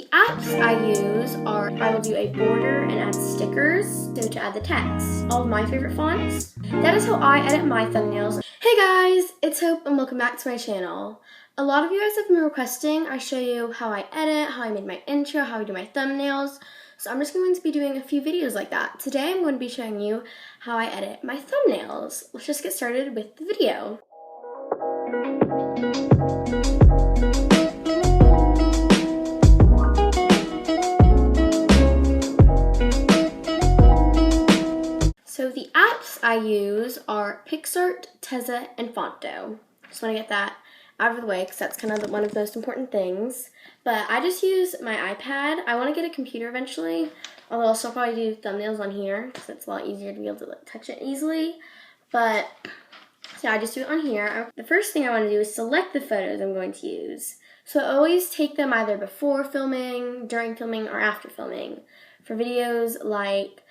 The apps I use are, I will do a border and add stickers, so to add the text. All of my favorite fonts. That is how I edit my thumbnails. Hey guys, it's Hope and welcome back to my channel. A lot of you guys have been requesting I show you how I edit, how I made my intro, how I do my thumbnails. So I'm just going to be doing a few videos like that. Today I'm going to be showing you how I edit my thumbnails. Let's just get started with the video. So the apps I use are Picsart, and Phonto. Just want to get that out of the way because that's kind of one of the most important things. But I just use my iPad. I want to get a computer eventually, although I'll still probably do thumbnails on here because it's a lot easier to be able to touch it easily. But so I just do it on here. The first thing I want to do is select the photos I'm going to use. So I always take them either before filming, during filming, or after filming. For videos like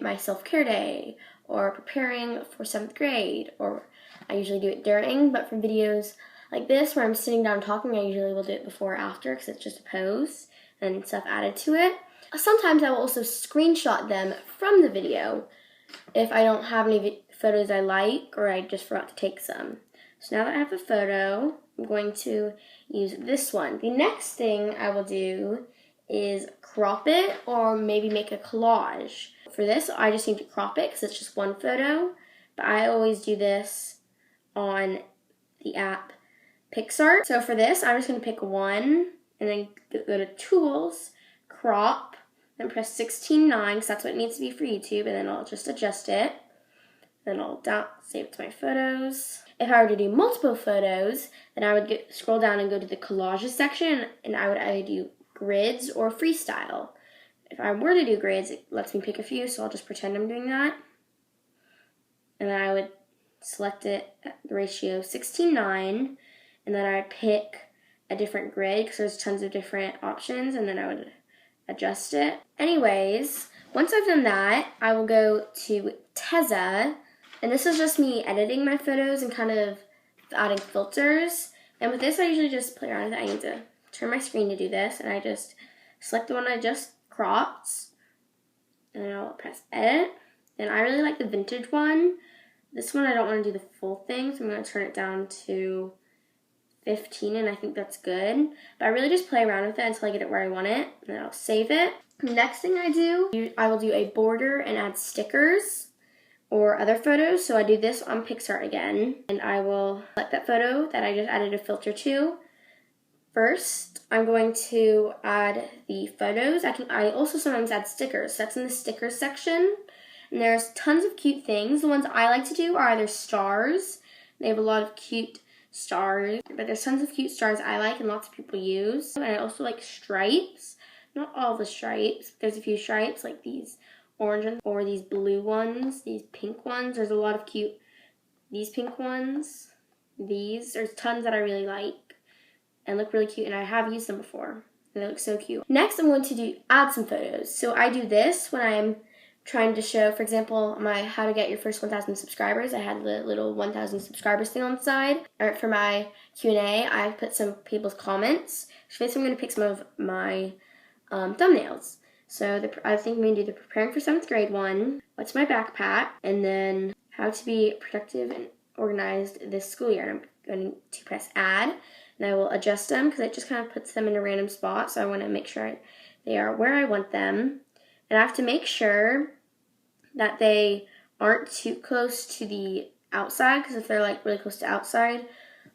my self-care day, or preparing for 7th grade, or I usually do it during, but for videos like this where I'm sitting down talking, I usually will do it before or after because it's just a pose and stuff added to it. Sometimes I will also screenshot them from the video if I don't have any photos I like or I just forgot to take some. So now that I have a photo, I'm going to use this one. The next thing I will do is crop it or maybe make a collage. For this, I just need to crop it because it's just one photo, but I always do this on the app Picsart. So for this, I'm just going to pick one and then go to Tools, Crop, then press 16:9 because that's what it needs to be for YouTube, and then I'll just adjust it. Then I'll save it to my photos. If I were to do multiple photos, then I would scroll down and go to the collages section, and I would either do grids or freestyle. If I were to do grids, it lets me pick a few, so I'll just pretend I'm doing that. And then I would select it at the ratio 16:9, and then I would pick a different grid because there's tons of different options, and then I would adjust it. Anyways, once I've done that, I will go to Teza, and this is just me editing my photos and kind of adding filters. And with this, I usually just play around with it. I need to turn my screen to do this, and I just select the one I just cropped, and then I'll press edit. And I really like the vintage one. This one I don't want to do the full thing, so I'm going to turn it down to 15, and I think that's good. But I really just play around with it until I get it where I want it, and then I'll save it. Next thing I will do a border and add stickers or other photos. So I do this on Picsart again, and I will select that photo that I just added a filter to. First, I'm going to add the photos. I also sometimes add stickers. That's in the stickers section. And there's tons of cute things. The ones I like to do are either stars. They have a lot of cute stars. But there's tons of cute stars I like and lots of people use. And I also like stripes. Not all the stripes. There's a few stripes like these orange ones or these blue ones, these pink ones. There's a lot of cute, these pink ones. There's tons that I really like and look really cute, and I have used them before, and they look so cute. Next, I'm going to add some photos. So I do this when I'm trying to show, for example, my how to get your first 1,000 subscribers. I had the little 1,000 subscribers thing on the side. Or for my Q&A, I put some people's comments. So basically, I'm going to pick some of my thumbnails. So I think I'm going to do the preparing for 7th grade one, what's my backpack, and then how to be productive and organized this school year. And I'm going to press add. And I will adjust them because it just kind of puts them in a random spot. So I want to make sure they are where I want them. And I have to make sure that they aren't too close to the outside, because if they're like really close to outside,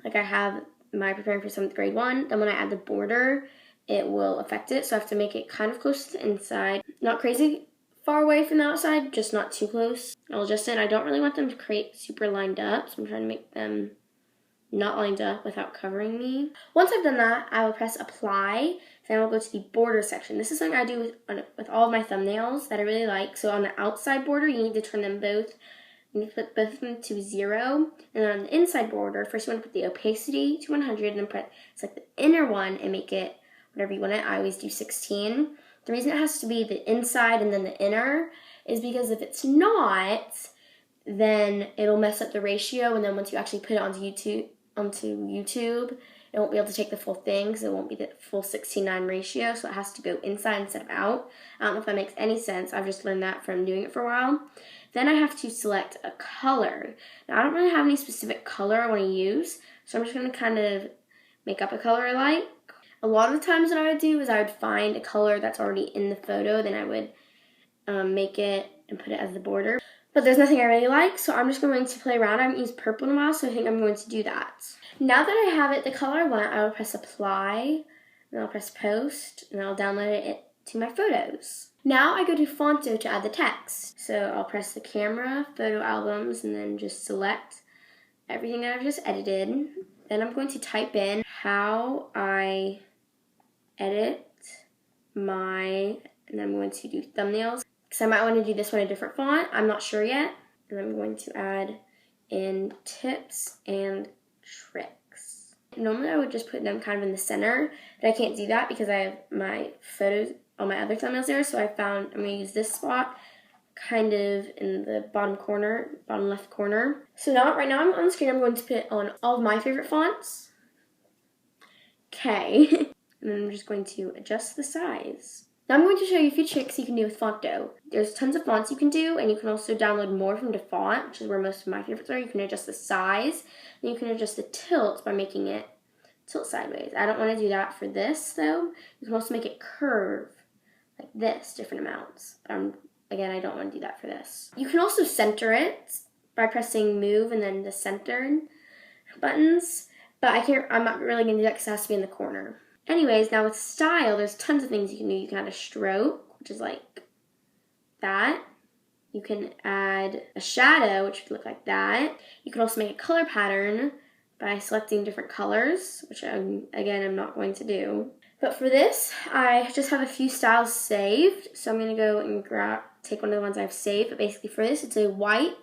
like I have my preparing for 7th grade one, then when I add the border, it will affect it. So I have to make it kind of close to the inside. Not crazy far away from the outside, just not too close. I'll adjust it. I don't really want them to create super lined up, so I'm trying to make them not lined up without covering me. Once I've done that, I will press apply. Then I will go to the border section. This is something I do with all of my thumbnails that I really like. So on the outside border, you need to turn them both. You need to put both of them to 0. And then on the inside border, first you want to put the opacity to 100, and then select the inner one and make it whatever you want it. I always do 16. The reason it has to be the inside and then the inner is because if it's not, then it'll mess up the ratio, and then once you actually put it onto YouTube, it won't be able to take the full thing because it won't be the full 16:9 ratio, so it has to go inside instead of out. I don't know if that makes any sense. I've just learned that from doing it for a while. Then I have to select a color. Now, I don't really have any specific color I want to use, so I'm just going to kind of make up a color I like. A lot of the times what I would do is I would find a color that's already in the photo, then I would make it and put it as the border. But there's nothing I really like, so I'm just going to play around. I haven't used purple in a while, so I think I'm going to do that. Now that I have it the color I want, I will press apply, and I'll press post, and I'll download it to my photos. Now I go to Phonto to add the text. So I'll press the camera, photo albums, and then just select everything that I've just edited. Then I'm going to type in how I edit and I'm going to do thumbnails. Because I might want to do this one in a different font. I'm not sure yet. And I'm going to add in tips and tricks. Normally I would just put them kind of in the center, but I can't do that because I have my photos, all my other thumbnails there. So I found I'm going to use this spot kind of in the bottom left corner. So now, right now I'm on the screen, I'm going to put on all of my favorite fonts. Okay. And then I'm just going to adjust the size. Now I'm going to show you a few tricks you can do with Phonto. There's tons of fonts you can do, and you can also download more from Font, which is where most of my favorites are. You can adjust the size, and you can adjust the tilt by making it tilt sideways. I don't want to do that for this, though. You can also make it curve like this, different amounts. Again, I don't want to do that for this. You can also center it by pressing move and then the center buttons, but I'm not really going to do that because it has to be in the corner. Anyways, now with style, there's tons of things you can do. You can add a stroke, which is like that. You can add a shadow, which would look like that. You can also make a color pattern by selecting different colors, which again, I'm not going to do. But for this, I just have a few styles saved. So I'm going to go and take one of the ones I've saved. But basically for this, it's a white.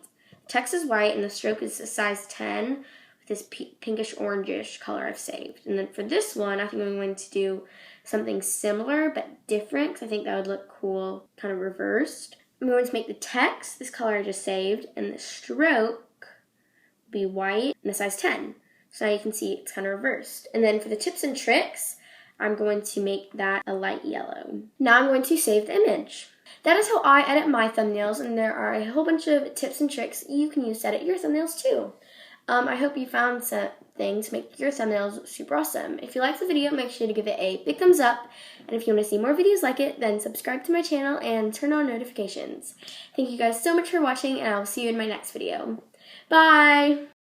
Text is white, and the stroke is a size 10 with this pinkish orangish color I've saved. And then for this one, I think I'm going to do something similar but different because I think that would look cool, kind of reversed. I'm going to make the text this color I just saved, and the stroke will be white and a size 10. So now you can see it's kind of reversed. And then for the tips and tricks, I'm going to make that a light yellow. Now I'm going to save the image. That is how I edit my thumbnails, and there are a whole bunch of tips and tricks you can use to edit your thumbnails too. I hope you found something to make your thumbnails super awesome. If you liked the video, make sure to give it a big thumbs up, and if you want to see more videos like it, then subscribe to my channel and turn on notifications. Thank you guys so much for watching, and I will see you in my next video. Bye!